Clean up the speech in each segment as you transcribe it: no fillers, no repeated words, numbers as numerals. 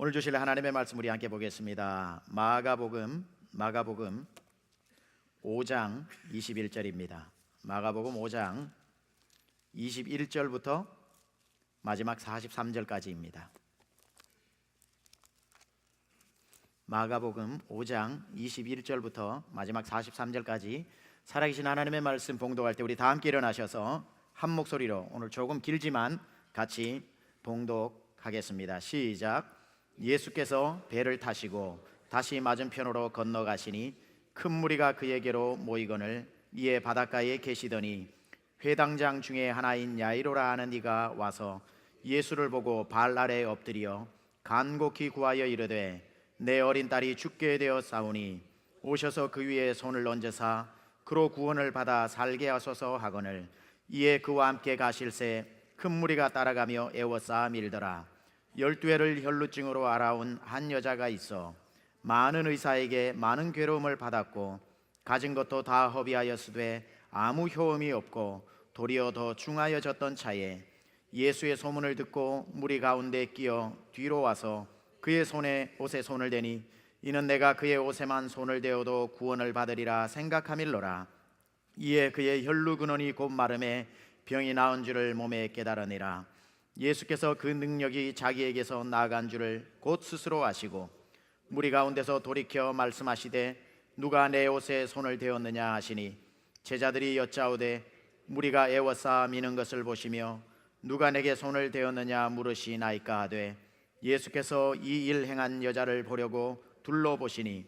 오늘 주실 하나님의 말씀 우리 함께 보겠습니다. 마가복음 5장 21절입니다. 마가복음 5장 21절부터 마지막 43절까지입니다. 마가복음 5장 21절부터 마지막 43절까지 살아계신 하나님의 말씀 봉독할 때 우리 다 함께 일어나셔서 한 목소리로 오늘 조금 길지만 같이 봉독하겠습니다. 시작. 예수께서 배를 타시고 다시 맞은편으로 건너가시니 큰 무리가 그에게로 모이거늘 이에 바닷가에 계시더니 회당장 중에 하나인 야이로라 하는 이가 와서 예수를 보고 발 아래 엎드려 간곡히 구하여 이르되 내 어린 딸이 죽게 되어 싸우니 오셔서 그 위에 손을 얹으사 그로 구원을 받아 살게 하소서 하거늘 이에 그와 함께 가실새 큰 무리가 따라가며 애워싸 밀더라. 12회를 혈루증으로 알아온 한 여자가 있어 많은 의사에게 많은 괴로움을 받았고 가진 것도 다 허비하였으되 아무 효험이 없고 도리어 더 중하여졌던 차에 예수의 소문을 듣고 무리 가운데 끼어 뒤로 와서 그의 옷에 손을 대니 이는 내가 그의 옷에만 손을 대어도 구원을 받으리라 생각하밀러라. 이에 그의 혈루 근원이 곧 마름에 병이 나은 줄을 몸에 깨달으니라. 예수께서 그 능력이 자기에게서 나아간 줄을 곧 스스로 아시고 무리 가운데서 돌이켜 말씀하시되 누가 내 옷에 손을 대었느냐 하시니 제자들이 여짜오되 무리가 애워싸 미는 것을 보시며 누가 내게 손을 대었느냐 물으시나이까 하되 예수께서 이 일 행한 여자를 보려고 둘러보시니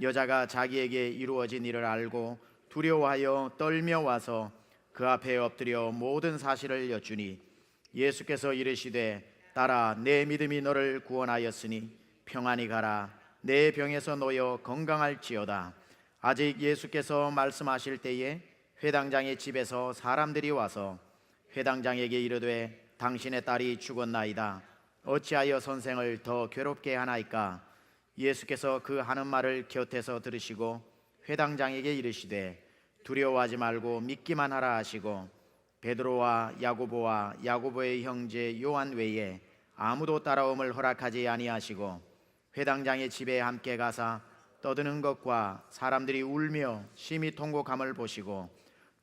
여자가 자기에게 이루어진 일을 알고 두려워하여 떨며 와서 그 앞에 엎드려 모든 사실을 여쭈니 예수께서 이르시되 딸아 내 믿음이 너를 구원하였으니 평안히 가라. 내 병에서 놓여 건강할지어다. 아직 예수께서 말씀하실 때에 회당장의 집에서 사람들이 와서 회당장에게 이르되 당신의 딸이 죽었나이다. 어찌하여 선생을 더 괴롭게 하나이까? 예수께서 그 하는 말을 곁에서 들으시고 회당장에게 이르시되 두려워하지 말고 믿기만 하라 하시고 베드로와 야고보와 야고보의 형제 요한 외에 아무도 따라옴을 허락하지 아니하시고 회당장의 집에 함께 가사 떠드는 것과 사람들이 울며 심히 통곡함을 보시고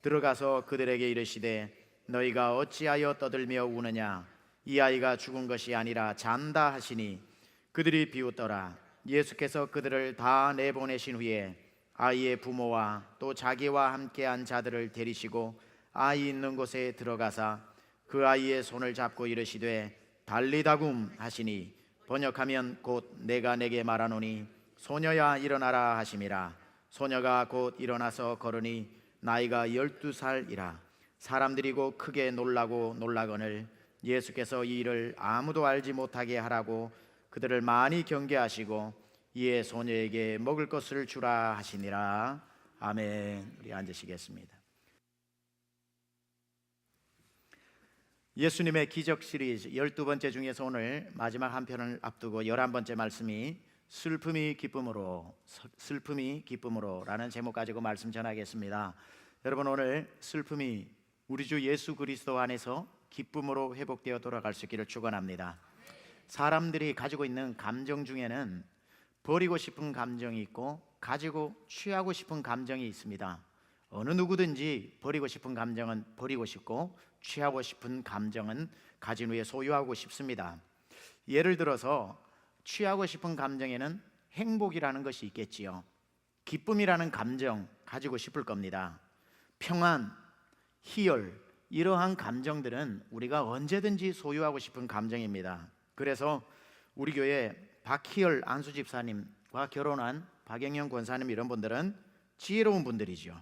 들어가서 그들에게 이르시되 너희가 어찌하여 떠들며 우느냐? 이 아이가 죽은 것이 아니라 잔다 하시니 그들이 비웃더라. 예수께서 그들을 다 내보내신 후에 아이의 부모와 또 자기와 함께한 자들을 데리시고 아이 있는 곳에 들어가사 그 아이의 손을 잡고 이르시되 달리다굼 하시니 번역하면 곧 내가 내게 말하노니 소녀야 일어나라 하심이라. 소녀가 곧 일어나서 걸으니 나이가 12살이라. 사람들이 곧 크게 놀라고 놀라거늘 예수께서 이 일을 아무도 알지 못하게 하라고 그들을 많이 경계하시고 이에 소녀에게 먹을 것을 주라 하시니라. 아멘. 우리 앉으시겠습니다. 예수님의 기적 시리즈 12번째 중에서 오늘 마지막 한 편을 앞두고 11번째 말씀이 슬픔이 기쁨으로 라는 제목 가지고 말씀 전하겠습니다. 여러분, 오늘 슬픔이 우리 주 예수 그리스도 안에서 기쁨으로 회복되어 돌아갈 수 있기를 축원합니다. 사람들이 가지고 있는 감정 중에는 버리고 싶은 감정이 있고 가지고 취하고 싶은 감정이 있습니다. 어느 누구든지 버리고 싶은 감정은 버리고 싶고 취하고 싶은 감정은 가진 후에 소유하고 싶습니다. 예를 들어서 취하고 싶은 감정에는 행복이라는 것이 있겠지요. 기쁨이라는 감정 가지고 싶을 겁니다. 평안, 희열, 이러한 감정들은 우리가 언제든지 소유하고 싶은 감정입니다. 그래서 우리 교회 박희열 안수 집사님과 결혼한 박영영 권사님 이런 분들은 지혜로운 분들이죠.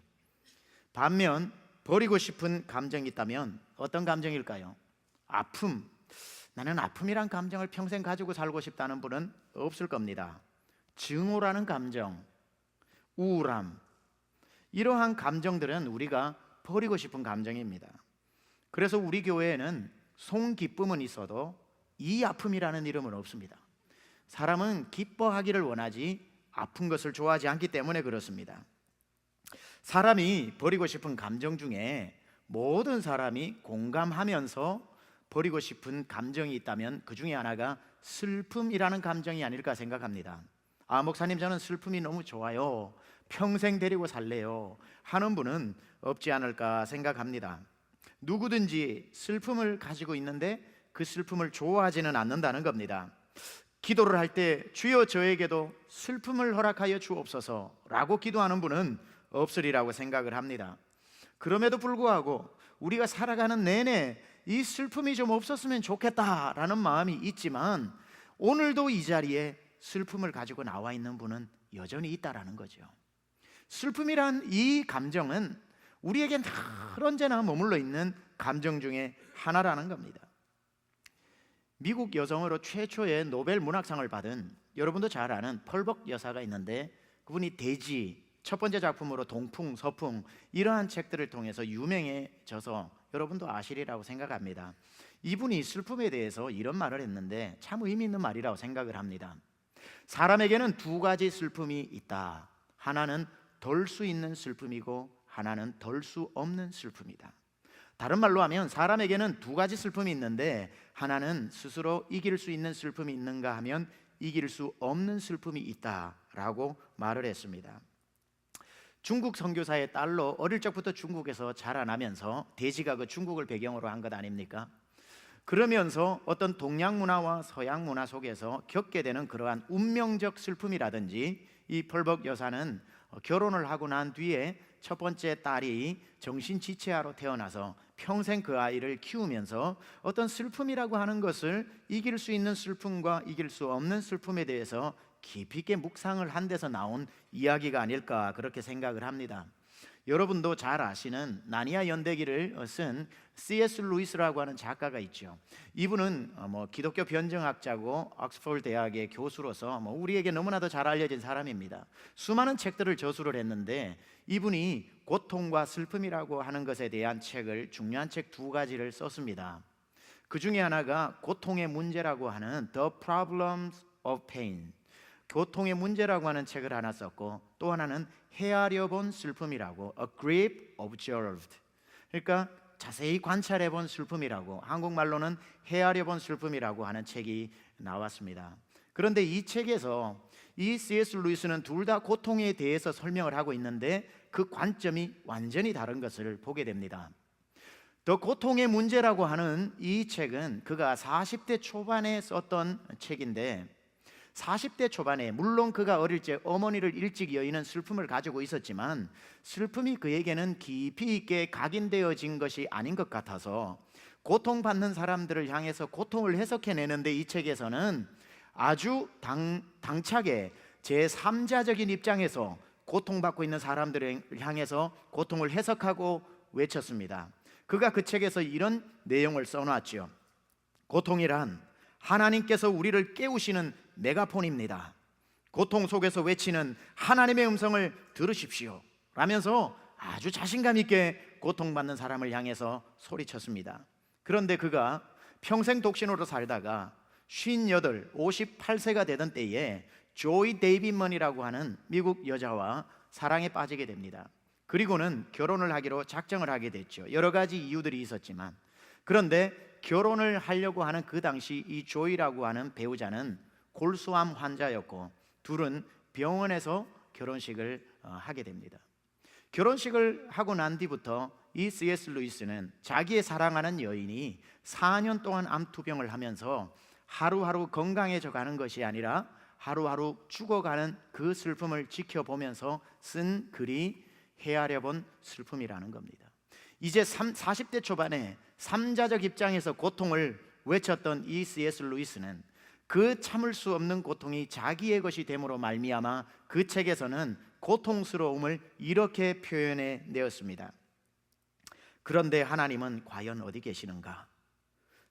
반면 버리고 싶은 감정이 있다면 어떤 감정일까요? 아픔. 나는 아픔이란 감정을 평생 가지고 살고 싶다는 분은 없을 겁니다. 증오라는 감정, 우울함, 이러한 감정들은 우리가 버리고 싶은 감정입니다. 그래서 우리 교회에는 송기쁨은 있어도 이 아픔이라는 이름은 없습니다. 사람은 기뻐하기를 원하지 아픈 것을 좋아하지 않기 때문에 그렇습니다. 사람이 버리고 싶은 감정 중에 모든 사람이 공감하면서 버리고 싶은 감정이 있다면 그 중에 하나가 슬픔이라는 감정이 아닐까 생각합니다. 목사님, 저는 슬픔이 너무 좋아요, 평생 데리고 살래요 하는 분은 없지 않을까 생각합니다. 누구든지 슬픔을 가지고 있는데 그 슬픔을 좋아하지는 않는다는 겁니다. 기도를 할 때 주여 저에게도 슬픔을 허락하여 주옵소서 라고 기도하는 분은 없으리라고 생각을 합니다. 그럼에도 불구하고 우리가 살아가는 내내 이 슬픔이 좀 없었으면 좋겠다라는 마음이 있지만 오늘도 이 자리에 슬픔을 가지고 나와 있는 분은 여전히 있다라는 거죠. 슬픔이란 이 감정은 우리에겐 늘 언제나 머물러 있는 감정 중에 하나라는 겁니다. 미국 여성으로 최초의 노벨 문학상을 받은, 여러분도 잘 아는 펄벅 여사가 있는데, 그분이 대지, 첫 번째 작품으로 동풍, 서풍 이러한 책들을 통해서 유명해져서 여러분도 아시리라고 생각합니다. 이분이 슬픔에 대해서 이런 말을 했는데 참 의미 있는 말이라고 생각을 합니다. 사람에게는 두 가지 슬픔이 있다. 하나는 덜 수 있는 슬픔이고 하나는 덜 수 없는 슬픔이다. 다른 말로 하면 사람에게는 두 가지 슬픔이 있는데 하나는 스스로 이길 수 있는 슬픔이 있는가 하면 이길 수 없는 슬픔이 있다라고 말을 했습니다. 중국 선교사의 딸로 어릴 적부터 중국에서 자라나면서, 대지가 그 중국을 배경으로 한 것 아닙니까? 그러면서 어떤 동양 문화와 서양 문화 속에서 겪게 되는 그러한 운명적 슬픔이라든지, 이 펄벅 여사는 결혼을 하고 난 뒤에 첫 번째 딸이 정신지체아로 태어나서 평생 그 아이를 키우면서 어떤 슬픔이라고 하는 것을, 이길 수 있는 슬픔과 이길 수 없는 슬픔에 대해서 깊이 있게 묵상을 한 데서 나온 이야기가 아닐까 그렇게 생각을 합니다. 여러분도 잘 아시는 나니아 연대기를 쓴 C.S. 루이스라고 하는 작가가 있죠. 이분은 기독교 변증학자고 옥스퍼드 대학의 교수로서 우리에게 너무나도 잘 알려진 사람입니다. 수많은 책들을 저술을 했는데 이분이 고통과 슬픔이라고 하는 것에 대한 책을, 중요한 책 두 가지를 썼습니다. 그 중에 하나가 고통의 문제라고 하는 The Problems of Pain, 고통의 문제라고 하는 책을 하나 썼고, 또 하나는 헤아려 본 슬픔이라고, A Grief Observed, 그러니까 자세히 관찰해 본 슬픔이라고, 한국말로는 헤아려 본 슬픔이라고 하는 책이 나왔습니다. 그런데 이 책에서 이 C.S. 루이스는 둘 다 고통에 대해서 설명을 하고 있는데 그 관점이 완전히 다른 것을 보게 됩니다. 더 고통의 문제라고 하는 이 책은 그가 40대 초반에 썼던 책인데, 40대 초반에 물론 그가 어릴 적 어머니를 일찍 여의는 슬픔을 가지고 있었지만 슬픔이 그에게는 깊이 있게 각인되어진 것이 아닌 것 같아서 고통받는 사람들을 향해서 고통을 해석해내는데, 이 책에서는 아주 당차게 제3자적인 입장에서 고통받고 있는 사람들을 향해서 고통을 해석하고 외쳤습니다. 그가 그 책에서 이런 내용을 써놨죠. 고통이란 하나님께서 우리를 깨우시는 메가폰입니다. 고통 속에서 외치는 하나님의 음성을 들으십시오 라면서 아주 자신감 있게 고통받는 사람을 향해서 소리쳤습니다. 그런데 그가 평생 독신으로 살다가 58, 58세가 되던 때에 조이 데이비먼이라고 하는 미국 여자와 사랑에 빠지게 됩니다. 그리고는 결혼을 하기로 작정을 하게 됐죠. 여러 가지 이유들이 있었지만, 그런데 결혼을 하려고 하는 그 당시 이 조이라고 하는 배우자는 골수암 환자였고 둘은 병원에서 결혼식을 하게 됩니다. 결혼식을 하고 난 뒤부터 이 C.S. 루이스는 자기의 사랑하는 여인이 4년 동안 암투병을 하면서 하루하루 건강해져 가는 것이 아니라 하루하루 죽어가는 그 슬픔을 지켜보면서 쓴 글이 헤아려 본 슬픔이라는 겁니다. 이제 40대 초반에 삼자적 입장에서 고통을 외쳤던 이 C.S. 루이스는 그 참을 수 없는 고통이 자기의 것이 됨으로 말미암아 그 책에서는 고통스러움을 이렇게 표현해 내었습니다. 그런데 하나님은 과연 어디 계시는가?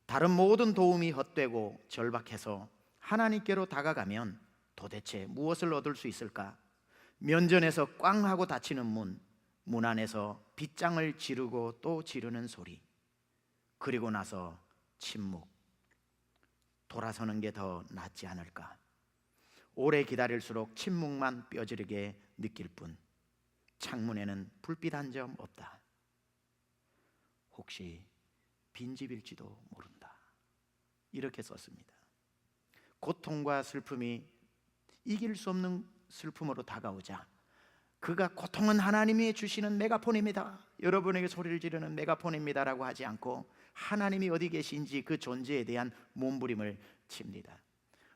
다른 모든 도움이 헛되고 절박해서 하나님께로 다가가면 도대체 무엇을 얻을 수 있을까? 면전에서 꽝 하고 닫히는 문 안에서 빗장을 지르고 또 지르는 소리, 그리고 나서 침묵. 돌아서는 게 더 낫지 않을까? 오래 기다릴수록 침묵만 뼈저리게 느낄 뿐, 창문에는 불빛 한 점 없다. 혹시 빈집일지도 모른다. 이렇게 썼습니다. 고통과 슬픔이 이길 수 없는 슬픔으로 다가오자 그가 고통은 하나님이 주시는 메가폰입니다, 여러분에게 소리를 지르는 메가폰입니다라고 하지 않고 하나님이 어디 계신지 그 존재에 대한 몸부림을 칩니다.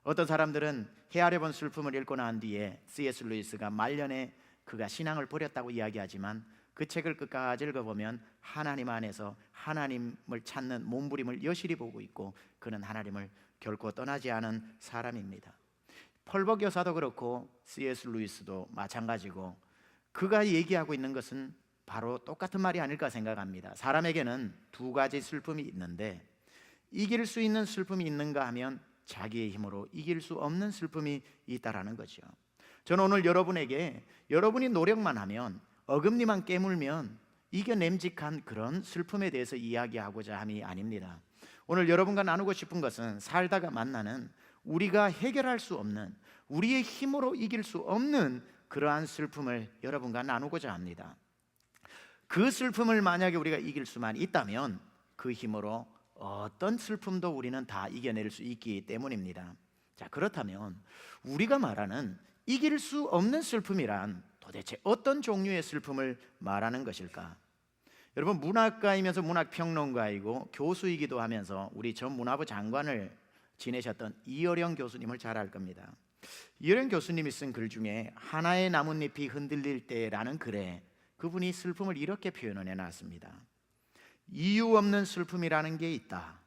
어떤 사람들은 헤아려 본 슬픔을 읽고 난 뒤에 C.S. 루이스가 말년에 그가 신앙을 버렸다고 이야기하지만 그 책을 끝까지 읽어보면 하나님 안에서 하나님을 찾는 몸부림을 여실히 보고 있고 그는 하나님을 결코 떠나지 않은 사람입니다. 펄벅 여사도 그렇고 C.S. 루이스도 마찬가지고 그가 얘기하고 있는 것은 바로 똑같은 말이 아닐까 생각합니다. 사람에게는 두 가지 슬픔이 있는데 이길 수 있는 슬픔이 있는가 하면 자기의 힘으로 이길 수 없는 슬픔이 있다라는 거죠. 저는 오늘 여러분에게 여러분이 노력만 하면 어금니만 깨물면 이겨냄직한 그런 슬픔에 대해서 이야기하고자 함이 아닙니다. 오늘 여러분과 나누고 싶은 것은 살다가 만나는 우리가 해결할 수 없는, 우리의 힘으로 이길 수 없는 그러한 슬픔을 여러분과 나누고자 합니다. 그 슬픔을 만약에 우리가 이길 수만 있다면 그 힘으로 어떤 슬픔도 우리는 다 이겨낼 수 있기 때문입니다. 자, 그렇다면 우리가 말하는 이길 수 없는 슬픔이란 도대체 어떤 종류의 슬픔을 말하는 것일까? 여러분, 문학가이면서 문학평론가이고 교수이기도 하면서 우리 전 문화부 장관을 지내셨던 이어령 교수님을 잘 알 겁니다. 이어령 교수님이 쓴 글 중에 하나의 나뭇잎이 흔들릴 때라는 글에 그분이 슬픔을 이렇게 표현을 해놨습니다. 이유 없는 슬픔이라는 게 있다.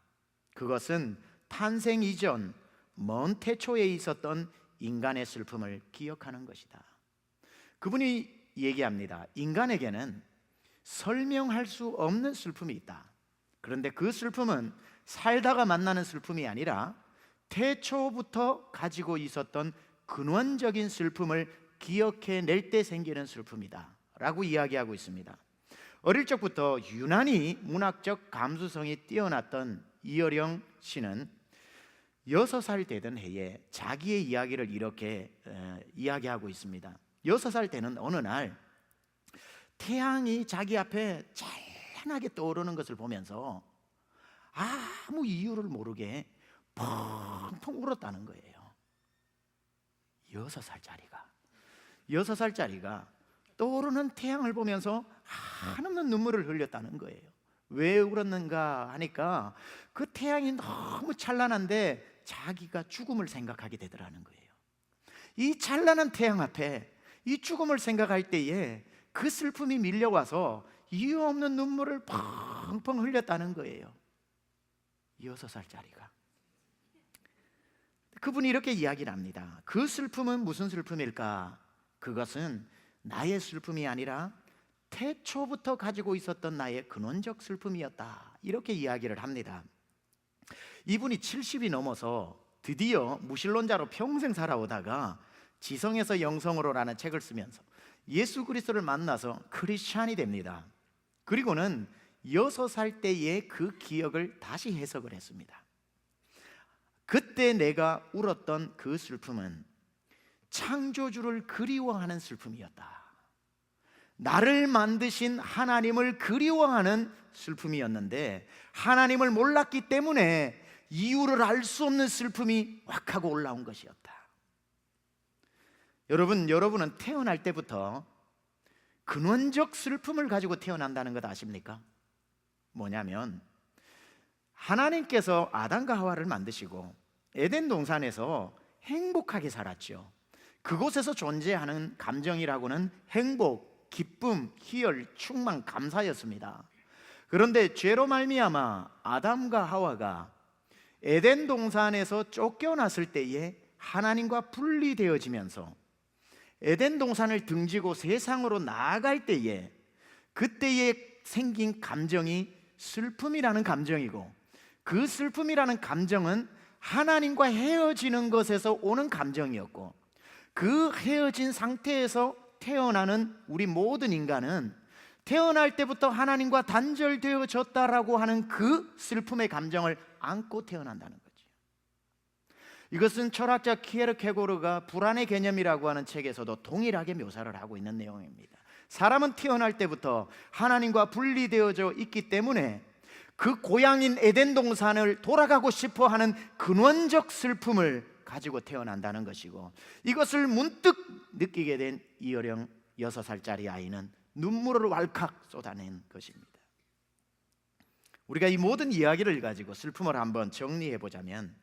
그것은 탄생 이전 먼 태초에 있었던 인간의 슬픔을 기억하는 것이다. 그분이 얘기합니다. 인간에게는 설명할 수 없는 슬픔이 있다. 그런데 그 슬픔은 살다가 만나는 슬픔이 아니라 태초부터 가지고 있었던 근원적인 슬픔을 기억해낼 때 생기는 슬픔이다 라고 이야기하고 있습니다. 어릴 적부터 유난히 문학적 감수성이 뛰어났던 이어령 씨는 6살 되던 해에 자기의 이야기를 이렇게 이야기하고 있습니다. 6살 때는 어느 날 태양이 자기 앞에 찬란하게 떠오르는 것을 보면서 아무 이유를 모르게 펑펑 울었다는 거예요. 6살짜리가 떠오르는 태양을 보면서 한없는 눈물을 흘렸다는 거예요. 왜 울었는가 하니까 그 태양이 너무 찬란한데 자기가 죽음을 생각하게 되더라는 거예요. 이 찬란한 태양 앞에 이 죽음을 생각할 때에 그 슬픔이 밀려와서 이유 없는 눈물을 펑펑 흘렸다는 거예요. 6살짜리가. 그분이 이렇게 이야기를 합니다. 그 슬픔은 무슨 슬픔일까? 그것은 나의 슬픔이 아니라 태초부터 가지고 있었던 나의 근원적 슬픔이었다. 이렇게 이야기를 합니다. 이분이 70이 넘어서 드디어 무신론자로 평생 살아오다가 지성에서 영성으로라는 책을 쓰면서 예수 그리스도를 만나서 크리스찬이 됩니다. 그리고는 6살 때의 그 기억을 다시 해석을 했습니다. 그때 내가 울었던 그 슬픔은 창조주를 그리워하는 슬픔이었다. 나를 만드신 하나님을 그리워하는 슬픔이었는데 하나님을 몰랐기 때문에 이유를 알 수 없는 슬픔이 확 하고 올라온 것이었다. 여러분은 태어날 때부터 근원적 슬픔을 가지고 태어난다는 것 아십니까? 뭐냐면 하나님께서 아담과 하와를 만드시고 에덴 동산에서 행복하게 살았죠. 그곳에서 존재하는 감정이라고는 행복, 기쁨, 희열, 충만, 감사였습니다. 그런데 죄로 말미암아 아담과 하와가 에덴 동산에서 쫓겨났을 때에 하나님과 분리되어지면서 에덴 동산을 등지고 세상으로 나아갈 때에 그때에 생긴 감정이 슬픔이라는 감정이고 그 슬픔이라는 감정은 하나님과 헤어지는 것에서 오는 감정이었고 그 헤어진 상태에서 태어나는 우리 모든 인간은 태어날 때부터 하나님과 단절되어졌다라고 하는 그 슬픔의 감정을 안고 태어난다는 거죠. 이것은 철학자 키에르케고르가 불안의 개념이라고 하는 책에서도 동일하게 묘사를 하고 있는 내용입니다. 사람은 태어날 때부터 하나님과 분리되어져 있기 때문에 그 고향인 에덴 동산을 돌아가고 싶어 하는 근원적 슬픔을 가지고 태어난다는 것이고, 이것을 문득 느끼게 된 이어령 6살짜리 아이는 눈물을 왈칵 쏟아낸 것입니다. 우리가 이 모든 이야기를 가지고 슬픔을 한번 정리해 보자면,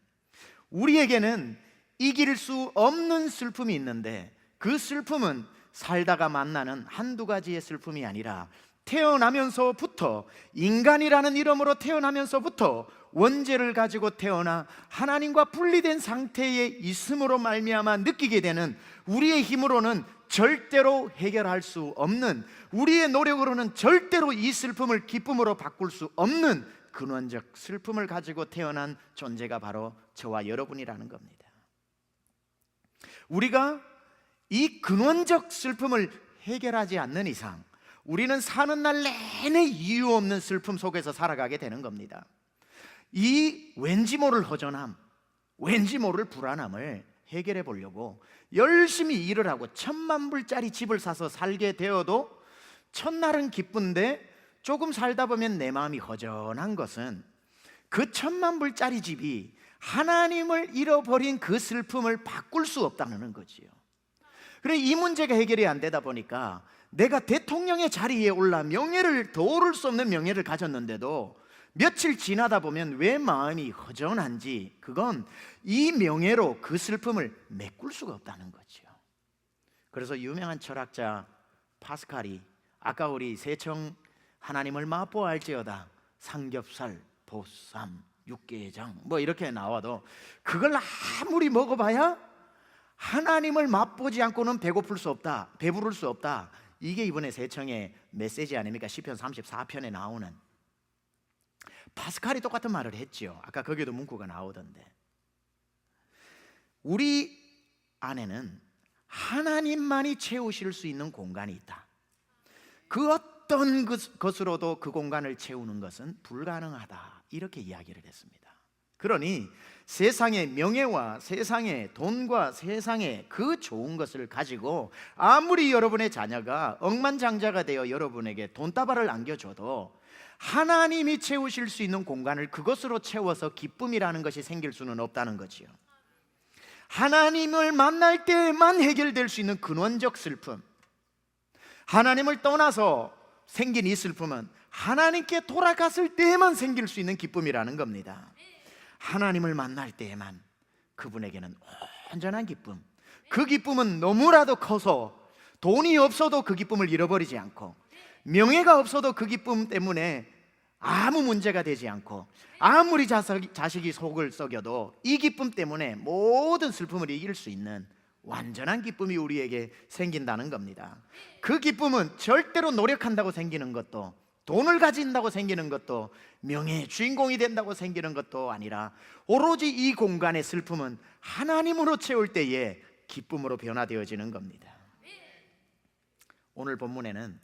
우리에게는 이길 수 없는 슬픔이 있는데, 그 슬픔은 살다가 만나는 한두 가지의 슬픔이 아니라 태어나면서부터, 인간이라는 이름으로 태어나면서부터 원죄를 가지고 태어나 하나님과 분리된 상태에 있음으로 말미암아 느끼게 되는, 우리의 힘으로는 절대로 해결할 수 없는, 우리의 노력으로는 절대로 이 슬픔을 기쁨으로 바꿀 수 없는 근원적 슬픔을 가지고 태어난 존재가 바로 저와 여러분이라는 겁니다. 우리가 이 근원적 슬픔을 해결하지 않는 이상 우리는 사는 날 내내 이유 없는 슬픔 속에서 살아가게 되는 겁니다. 이 왠지 모를 허전함, 왠지 모를 불안함을 해결해 보려고 열심히 일을 하고 10,000불짜리 집을 사서 살게 되어도 첫날은 기쁜데 조금 살다 보면 내 마음이 허전한 것은, 그 10,000,000불짜리 집이 하나님을 잃어버린 그 슬픔을 바꿀 수 없다는 거지요. 그래, 이 문제가 해결이 안 되다 보니까 내가 대통령의 자리에 올라 명예를, 더 오를 수 없는 명예를 가졌는데도 며칠 지나다 보면 왜 마음이 허전한지, 그건 이 명예로 그 슬픔을 메꿀 수가 없다는 거죠. 그래서 유명한 철학자 파스칼이, 아까 우리 세청 하나님을 맛보아할지어다 삼겹살, 보쌈, 육개장 뭐 이렇게 나와도 그걸 아무리 먹어봐야 하나님을 맛보지 않고는 배고플 수 없다, 배부를 수 없다. 이게 이번에 세청의 메시지 아닙니까? 시편 34편에 나오는. 파스칼이 똑같은 말을 했죠. 아까 거기도 문구가 나오던데, 우리 안에는 하나님만이 채우실 수 있는 공간이 있다. 그 어떤 것으로도 그 공간을 채우는 것은 불가능하다, 이렇게 이야기를 했습니다. 그러니 세상의 명예와 세상의 돈과 세상의 그 좋은 것을 가지고 아무리 여러분의 자녀가 억만장자가 되어 여러분에게 돈다발을 안겨줘도 하나님이 채우실 수 있는 공간을 그것으로 채워서 기쁨이라는 것이 생길 수는 없다는 거지요. 하나님을 만날 때만 해결될 수 있는 근원적 슬픔, 하나님을 떠나서 생긴 이 슬픔은 하나님께 돌아갔을 때만 생길 수 있는 기쁨이라는 겁니다. 하나님을 만날 때에만 그분에게는 온전한 기쁨, 그 기쁨은 너무나도 커서 돈이 없어도 그 기쁨을 잃어버리지 않고, 명예가 없어도 그 기쁨 때문에 아무 문제가 되지 않고, 아무리 자식이 속을 썩여도 이 기쁨 때문에 모든 슬픔을 이길 수 있는 완전한 기쁨이 우리에게 생긴다는 겁니다. 그 기쁨은 절대로 노력한다고 생기는 것도, 돈을 가진다고 생기는 것도, 명예의 주인공이 된다고 생기는 것도 아니라, 오로지 이 공간의 슬픔은 하나님으로 채울 때에 기쁨으로 변화되어지는 겁니다. 오늘 본문에는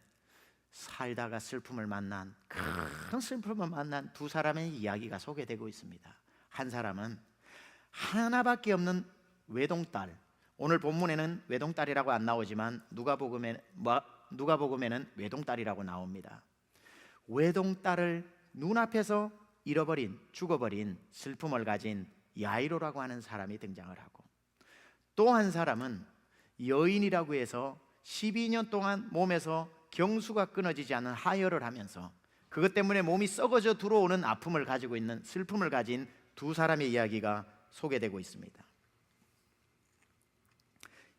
살다가 슬픔을 만난, 큰 슬픔을 만난 두 사람의 이야기가 소개되고 있습니다. 한 사람은 하나밖에 없는 외동딸, 오늘 본문에는 외동딸이라고 안 나오지만 누가복음에는 외동딸이라고 나옵니다. 외동딸을 눈앞에서 잃어버린, 죽어버린 슬픔을 가진 야이로라고 하는 사람이 등장을 하고, 또 한 사람은 여인이라고 해서 12년 동안 몸에서 경수가 끊어지지 않는 하혈을 하면서 그것 때문에 몸이 썩어져 들어오는 아픔을 가지고 있는, 슬픔을 가진 두 사람의 이야기가 소개되고 있습니다.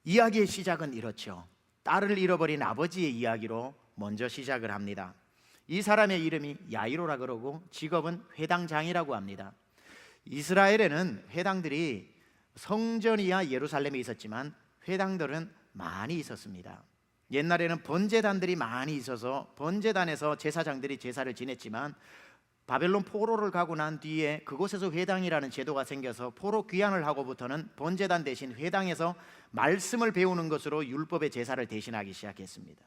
이야기의 시작은 이렇죠. 딸을 잃어버린 아버지의 이야기로 먼저 시작을 합니다. 이 사람의 이름이 야이로라 그러고 직업은 회당장이라고 합니다. 이스라엘에는 회당들이 성전이야 예루살렘에 있었지만 회당들은 많이 있었습니다. 옛날에는 번제단들이 많이 있어서 번제단에서 제사장들이 제사를 지냈지만, 바벨론 포로를 가고 난 뒤에 그곳에서 회당이라는 제도가 생겨서 포로 귀환을 하고부터는 번제단 대신 회당에서 말씀을 배우는 것으로 율법의 제사를 대신하기 시작했습니다.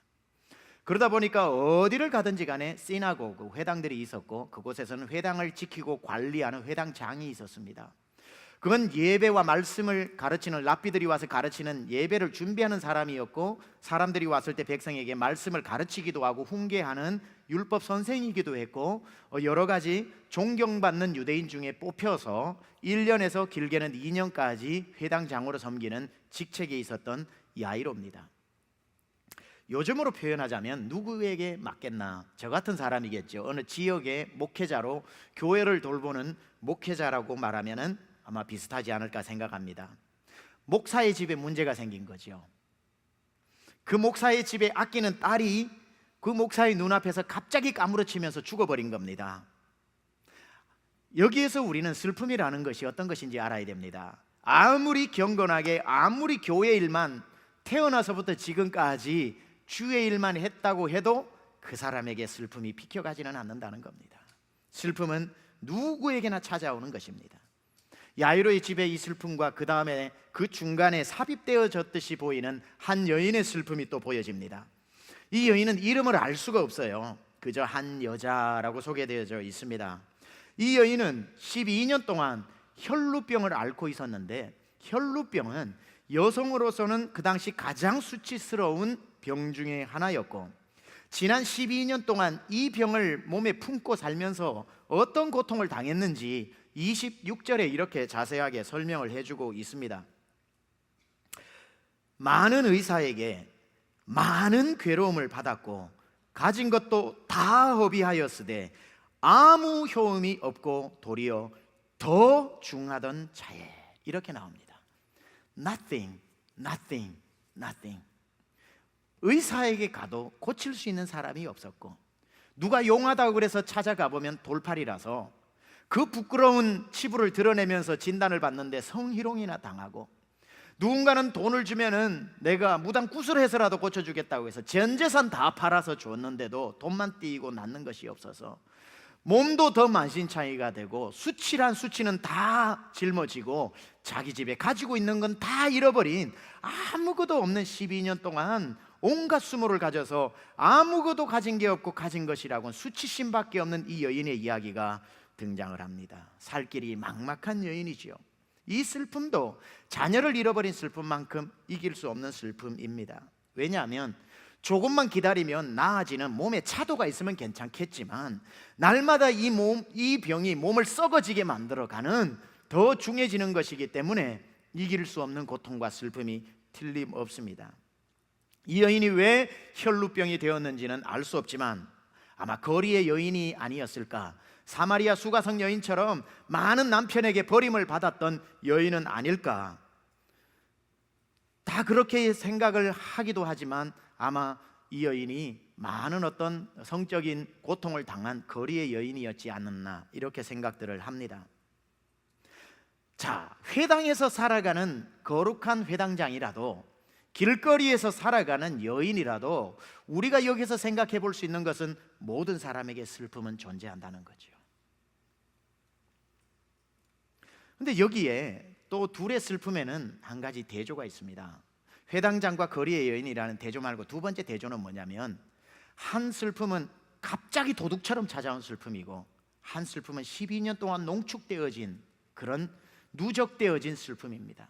그러다 보니까 어디를 가든지 간에 시나고그, 회당들이 있었고, 그곳에서는 회당을 지키고 관리하는 회당장이 있었습니다. 그건 예배와 말씀을 가르치는, 랍비들이 와서 가르치는 예배를 준비하는 사람이었고, 사람들이 왔을 때 백성에게 말씀을 가르치기도 하고 훈계하는 율법 선생이기도 했고, 여러 가지 존경받는 유대인 중에 뽑혀서 1년에서 길게는 2년까지 회당장으로 섬기는 직책에 있었던 야이로입니다. 요즘으로 표현하자면 누구에게 맡겠나? 저 같은 사람이겠죠. 어느 지역의 목회자로 교회를 돌보는 목회자라고 말하면은 아마 비슷하지 않을까 생각합니다. 목사의 집에 문제가 생긴 거죠. 그 목사의 집에 아끼는 딸이 그 목사의 눈앞에서 갑자기 까무러치면서 죽어버린 겁니다. 여기에서 우리는 슬픔이라는 것이 어떤 것인지 알아야 됩니다. 아무리 경건하게, 아무리 교회 일만 태어나서부터 지금까지 주의 일만 했다고 해도 그 사람에게 슬픔이 비켜가지는 않는다는 겁니다. 슬픔은 누구에게나 찾아오는 것입니다. 야이로의 집에 이 슬픔과 그 다음에 그 중간에 삽입되어졌듯이 보이는 한 여인의 슬픔이 또 보여집니다. 이 여인은 이름을 알 수가 없어요. 그저 한 여자라고 소개되어져 있습니다. 이 여인은 12년 동안 혈루병을 앓고 있었는데, 혈루병은 여성으로서는 그 당시 가장 수치스러운 병 중에 하나였고, 지난 12년 동안 이 병을 몸에 품고 살면서 어떤 고통을 당했는지 26절에 이렇게 자세하게 설명을 해주고 있습니다. 많은 의사에게 많은 괴로움을 받았고 가진 것도 다 허비하였으되 아무 효험이 없고 도리어 더 중하던 자에, 이렇게 나옵니다. Nothing, nothing, nothing. 의사에게 가도 고칠 수 있는 사람이 없었고, 누가 용하다고 그래서 찾아가 보면 돌팔이라서 그 부끄러운 치부를 드러내면서 진단을 받는데 성희롱이나 당하고, 누군가는 돈을 주면은 내가 무당 구슬해서라도 고쳐주겠다고 해서 전 재산 다 팔아서 줬는데도 돈만 띄고 낫는 것이 없어서 몸도 더 만신창이가 되고, 수치란 수치는 다 짊어지고 자기 집에 가지고 있는 건 다 잃어버린, 아무것도 없는 12년 동안 온갖 수모를 가져서 아무것도 가진 게 없고 가진 것이라고는 수치심밖에 없는 이 여인의 이야기가 등장을 합니다. 살 길이 막막한 여인이지요. 이 슬픔도 자녀를 잃어버린 슬픔만큼 이길 수 없는 슬픔입니다. 왜냐하면 조금만 기다리면 나아지는 몸에 차도가 있으면 괜찮겠지만, 날마다 이 병이 몸을 썩어지게 만들어가는 더 중해지는 것이기 때문에 이길 수 없는 고통과 슬픔이 틀림없습니다. 이 여인이 왜 혈루병이 되었는지는 알 수 없지만 아마 거리의 여인이 아니었을까, 사마리아 수가성 여인처럼 많은 남편에게 버림을 받았던 여인은 아닐까, 다 그렇게 생각을 하기도 하지만 아마 이 여인이 많은 어떤 성적인 고통을 당한 거리의 여인이었지 않았나, 이렇게 생각들을 합니다. 자, 회당에서 살아가는 거룩한 회당장이라도, 길거리에서 살아가는 여인이라도 우리가 여기서 생각해 볼 수 있는 것은 모든 사람에게 슬픔은 존재한다는 거죠. 근데 여기에 또 둘의 슬픔에는 한 가지 대조가 있습니다. 회당장과 거리의 여인이라는 대조 말고 두 번째 대조는 뭐냐면, 한 슬픔은 갑자기 도둑처럼 찾아온 슬픔이고, 한 슬픔은 12년 동안 농축되어진, 그런 누적되어진 슬픔입니다.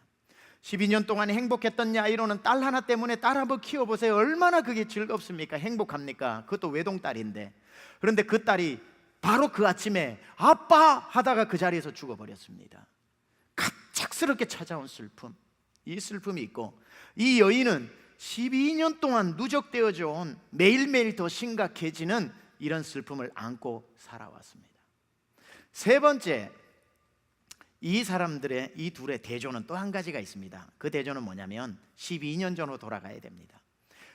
12년 동안 행복했던 야이로는 딸 하나 때문에 딸 한번 키워보세요. 얼마나 그게 즐겁습니까? 행복합니까? 그것도 외동딸인데. 그런데 그 딸이 바로 그 아침에 아빠 하다가 그 자리에서 죽어버렸습니다. 갑작스럽게 찾아온 슬픔, 이 슬픔이 있고, 이 여인은 12년 동안 누적되어져 온 매일매일 더 심각해지는 이런 슬픔을 안고 살아왔습니다. 세 번째, 이 사람들의, 이 둘의 대조는 또 한 가지가 있습니다. 그 대조는 뭐냐면 12년 전으로 돌아가야 됩니다.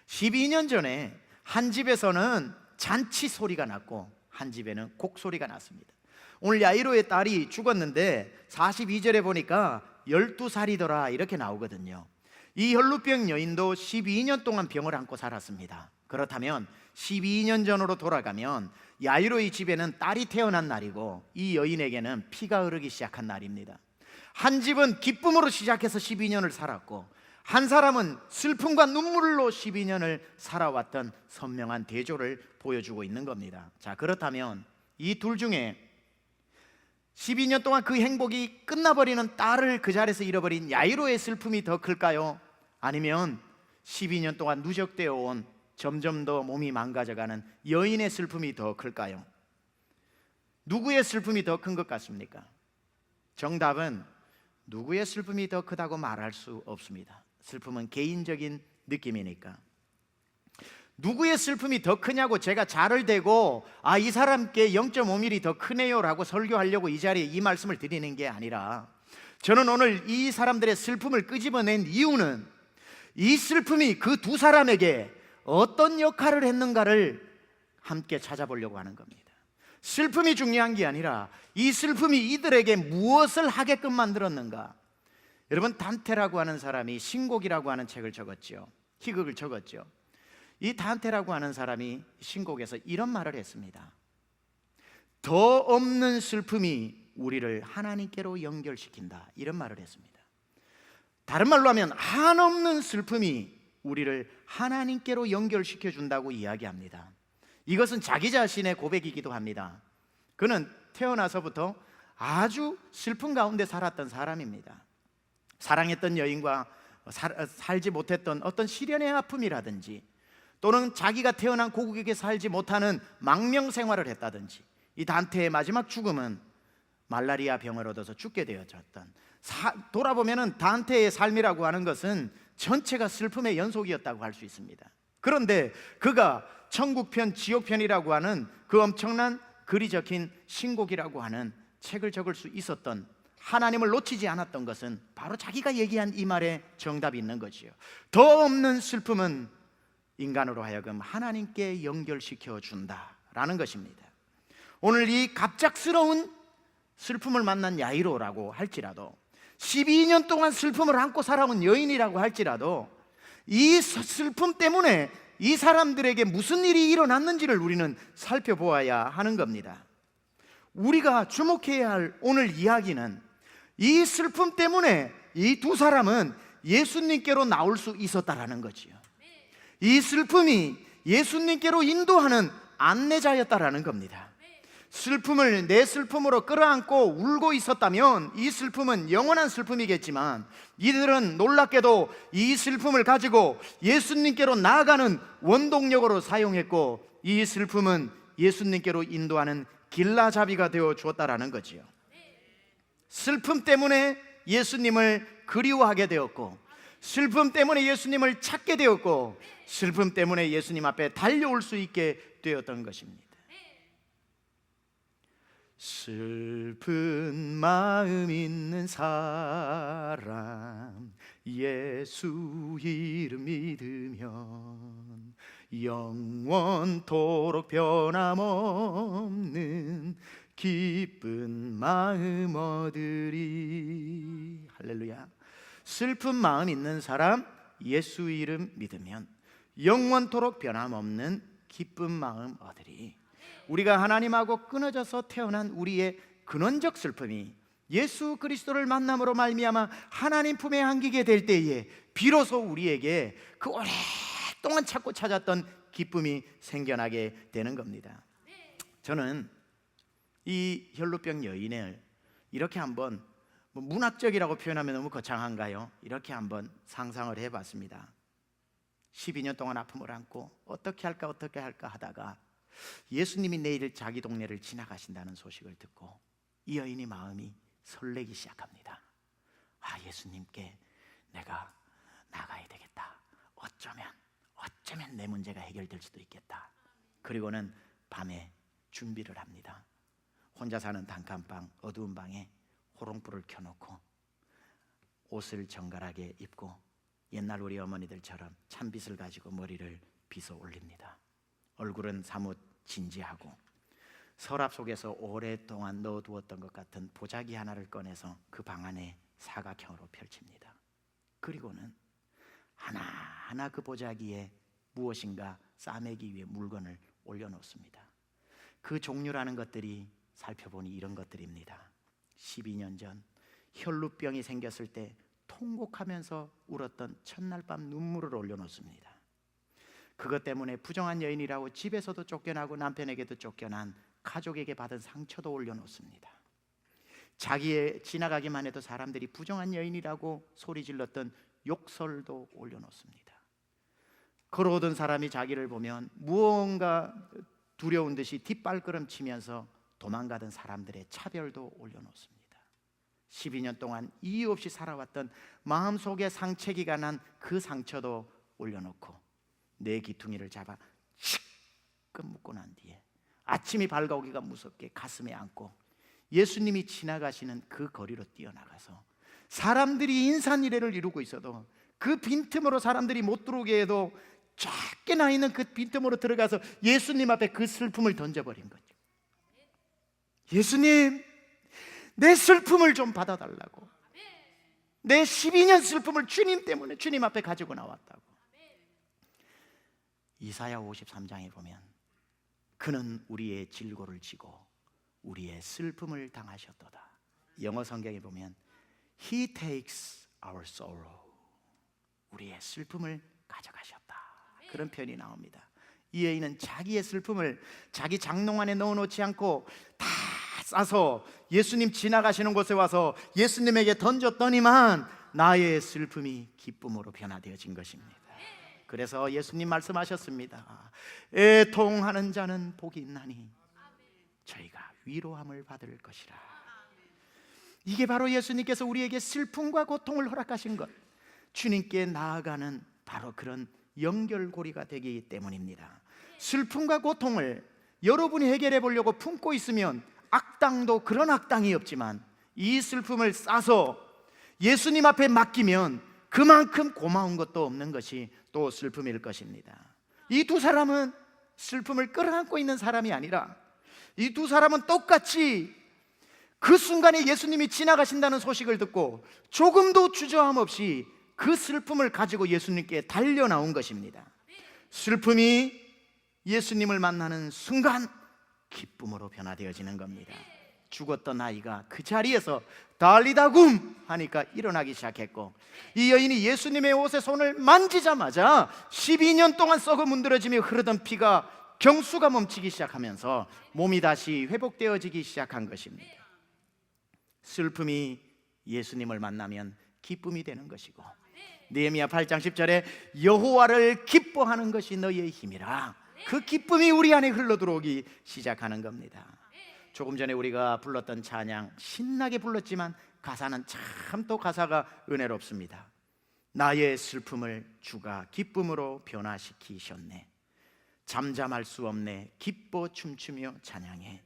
12년 전에 한 집에서는 잔치 소리가 났고 한 집에는 곡 소리가 났습니다. 오늘 야이로의 딸이 죽었는데 42절에 보니까 12살이더라 이렇게 나오거든요. 이 혈루병 여인도 12년 동안 병을 안고 살았습니다. 그렇다면 12년 전으로 돌아가면 야이로의 집에는 딸이 태어난 날이고, 이 여인에게는 피가 흐르기 시작한 날입니다. 한 집은 기쁨으로 시작해서 12년을 살았고, 한 사람은 슬픔과 눈물로 12년을 살아왔던 선명한 대조를 보여주고 있는 겁니다. 자, 그렇다면 이 둘 중에 12년 동안 그 행복이 끝나버리는 딸을 그 자리에서 잃어버린 야이로의 슬픔이 더 클까요? 아니면 12년 동안 누적되어 온 점점 더 몸이 망가져가는 여인의 슬픔이 더 클까요? 누구의 슬픔이 더 큰 것 같습니까? 정답은 누구의 슬픔이 더 크다고 말할 수 없습니다. 슬픔은 개인적인 느낌이니까. 누구의 슬픔이 더 크냐고 제가 자를 대고 이 사람께 0.5mm 더 크네요 라고 설교하려고 이 자리에 이 말씀을 드리는 게 아니라, 저는 오늘 이 사람들의 슬픔을 끄집어낸 이유는 이 슬픔이 그 두 사람에게 어떤 역할을 했는가를 함께 찾아보려고 하는 겁니다. 슬픔이 중요한 게 아니라 이 슬픔이 이들에게 무엇을 하게끔 만들었는가. 여러분, 단테라고 하는 사람이 신곡이라고 하는 책을 적었죠. 희극을 적었죠. 이 단테라고 하는 사람이 신곡에서 이런 말을 했습니다. 더 없는 슬픔이 우리를 하나님께로 연결시킨다, 이런 말을 했습니다. 다른 말로 하면 한없는 슬픔이 우리를 하나님께로 연결시켜 준다고 이야기합니다. 이것은 자기 자신의 고백이기도 합니다. 그는 태어나서부터 아주 슬픔 가운데 살았던 사람입니다. 사랑했던 여인과 살지 못했던 어떤 시련의 아픔이라든지, 또는 자기가 태어난 고국에 살지 못하는 망명 생활을 했다든지, 이 단테의 마지막 죽음은 말라리아 병을 얻어서 죽게 되어졌던, 돌아보면 단테의 삶이라고 하는 것은 전체가 슬픔의 연속이었다고 할 수 있습니다. 그런데 그가 천국편, 지옥편이라고 하는 그 엄청난 글이 적힌 신곡이라고 하는 책을 적을 수 있었던, 하나님을 놓치지 않았던 것은 바로 자기가 얘기한 이 말에 정답이 있는 거지요. 더 없는 슬픔은 인간으로 하여금 하나님께 연결시켜 준다라는 것입니다. 오늘 이 갑작스러운 슬픔을 만난 야이로라고 할지라도, 12년 동안 슬픔을 안고 살아온 여인이라고 할지라도, 이 슬픔 때문에 이 사람들에게 무슨 일이 일어났는지를 우리는 살펴보아야 하는 겁니다. 우리가 주목해야 할 오늘 이야기는, 이 슬픔 때문에 이 두 사람은 예수님께로 나올 수 있었다라는 거지요. 이 슬픔이 예수님께로 인도하는 안내자였다라는 겁니다. 슬픔을 내 슬픔으로 끌어안고 울고 있었다면 이 슬픔은 영원한 슬픔이겠지만, 이들은 놀랍게도 이 슬픔을 가지고 예수님께로 나아가는 원동력으로 사용했고, 이 슬픔은 예수님께로 인도하는 길라잡이가 되어 주었다라는 거지요. 슬픔 때문에 예수님을 그리워하게 되었고, 슬픔 때문에 예수님을 찾게 되었고, 슬픔 때문에 예수님 앞에 달려올 수 있게 되었던 것입니다. 슬픈 마음 있는 사람, 예수 이름 믿으면 영원토록 변함없는 기쁜 마음 얻으리. 할렐루야. 슬픈 마음 있는 사람, 예수 이름 믿으면 영원토록 변함없는 기쁜 마음 얻으리. 우리가 하나님하고 끊어져서 태어난 우리의 근원적 슬픔이 예수 그리스도를 만남으로 말미암아 하나님 품에 안기게 될 때에 비로소 우리에게 그 오랫동안 찾고 찾았던 기쁨이 생겨나게 되는 겁니다. 저는 이 혈루병 여인을 이렇게 한번, 문학적이라고 표현하면 너무 거창한가요? 이렇게 한번 상상을 해봤습니다. 12년 동안 아픔을 안고 어떻게 할까 하다가 예수님이 내일 자기 동네를 지나가신다는 소식을 듣고 이 여인의 마음이 설레기 시작합니다. 예수님께 내가 나가야 되겠다. 어쩌면 내 문제가 해결될 수도 있겠다. 그리고는 밤에 준비를 합니다. 혼자 사는 단칸방, 어두운 방에 호롱불을 켜놓고 옷을 정갈하게 입고 옛날 우리 어머니들처럼 찬빗을 가지고 머리를 빗어 올립니다. 얼굴은 사뭇 진지하고 서랍 속에서 오랫동안 넣어두었던 것 같은 보자기 하나를 꺼내서 그 방 안에 사각형으로 펼칩니다. 그리고는 하나하나 그 보자기에 무엇인가 싸매기 위해 물건을 올려놓습니다. 그 종류라는 것들이 살펴보니 이런 것들입니다. 12년 전 혈루병이 생겼을 때 통곡하면서 울었던 첫날 밤 눈물을 올려놓습니다. 그것 때문에 부정한 여인이라고 집에서도 쫓겨나고 남편에게도 쫓겨난 가족에게 받은 상처도 올려놓습니다. 자기의 지나가기만 해도 사람들이 부정한 여인이라고 소리 질렀던 욕설도 올려놓습니다. 걸어오던 사람이 자기를 보면 무언가 두려운 듯이 뒷발걸음 치면서 도망가던 사람들의 차별도 올려놓습니다. 12년 동안 이유 없이 살아왔던 마음속에 상처기가 난 그 상처도 올려놓고 내 귀퉁이를 잡아 칙끔 묶고 난 뒤에 아침이 밝아오기가 무섭게 가슴에 안고 예수님이 지나가시는 그 거리로 뛰어나가서 사람들이 인산이례를 이루고 있어도 그 빈틈으로 사람들이 못 들어오게 해도 작게 나 있는 그 빈틈으로 들어가서 예수님 앞에 그 슬픔을 던져버린 거죠. 예수님, 내 슬픔을 좀 받아달라고. 내 12년 슬픔을 주님 때문에 주님 앞에 가지고 나왔다고. 이사야 53장에 보면 그는 우리의 질고를 지고 우리의 슬픔을 당하셨도다. 영어 성경에 보면 He takes our sorrow, 우리의 슬픔을 가져가셨다, 그런 표현이 나옵니다. 이 여인은 자기의 슬픔을 자기 장롱 안에 넣어놓지 않고 다 싸서 예수님 지나가시는 곳에 와서 예수님에게 던졌더니만 나의 슬픔이 기쁨으로 변화되어진 것입니다. 그래서 예수님 말씀하셨습니다. 애통하는 자는 복이 있나니 저희가 위로함을 받을 것이라. 이게 바로 예수님께서 우리에게 슬픔과 고통을 허락하신 것, 주님께 나아가는 바로 그런 연결고리가 되기 때문입니다. 슬픔과 고통을 여러분이 해결해 보려고 품고 있으면 악당도 그런 악당이 없지만 이 슬픔을 싸서 예수님 앞에 맡기면 그만큼 고마운 것도 없는 것이 또 슬픔일 것입니다. 이 두 사람은 슬픔을 끌어안고 있는 사람이 아니라 이 두 사람은 똑같이 그 순간에 예수님이 지나가신다는 소식을 듣고 조금도 주저함 없이 그 슬픔을 가지고 예수님께 달려 나온 것입니다. 슬픔이 예수님을 만나는 순간 기쁨으로 변화되어지는 겁니다. 죽었던 아이가 그 자리에서 달리다굼 하니까 일어나기 시작했고, 이 여인이 예수님의 옷에 손을 만지자마자 12년 동안 썩어 문드러지며 흐르던 피가 경수가 멈추기 시작하면서 몸이 다시 회복되어지기 시작한 것입니다. 슬픔이 예수님을 만나면 기쁨이 되는 것이고, 느헤미야 8장 10절에 여호와를 기뻐하는 것이 너희의 힘이라, 그 기쁨이 우리 안에 흘러들어오기 시작하는 겁니다. 조금 전에 우리가 불렀던 찬양, 신나게 불렀지만 가사는 참 또 가사가 은혜롭습니다. 나의 슬픔을 주가 기쁨으로 변화시키셨네. 잠잠할 수 없네. 기뻐 춤추며 찬양해.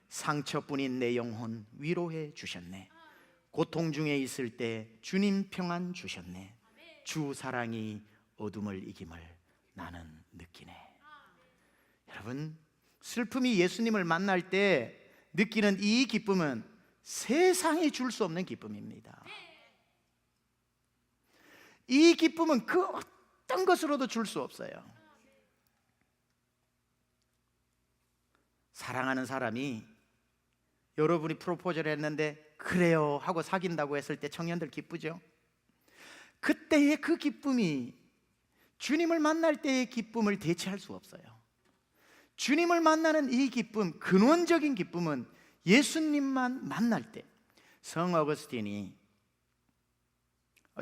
상처뿐인 내 영혼 위로해 주셨네. 고통 중에 있을 때 주님 평안 주셨네. 주 사랑이 어둠을 이김을 나는 느끼네. 여러분, 슬픔이 예수님을 만날 때 느끼는 이 기쁨은 세상이 줄 수 없는 기쁨입니다. 이 기쁨은 그 어떤 것으로도 줄 수 없어요. 사랑하는 사람이 여러분이 프로포즈를 했는데 그래요 하고 사귄다고 했을 때 청년들 기쁘죠? 그때의 그 기쁨이 주님을 만날 때의 기쁨을 대체할 수 없어요. 주님을 만나는 이 기쁨, 근원적인 기쁨은 예수님만 만날 때. 성 어거스틴이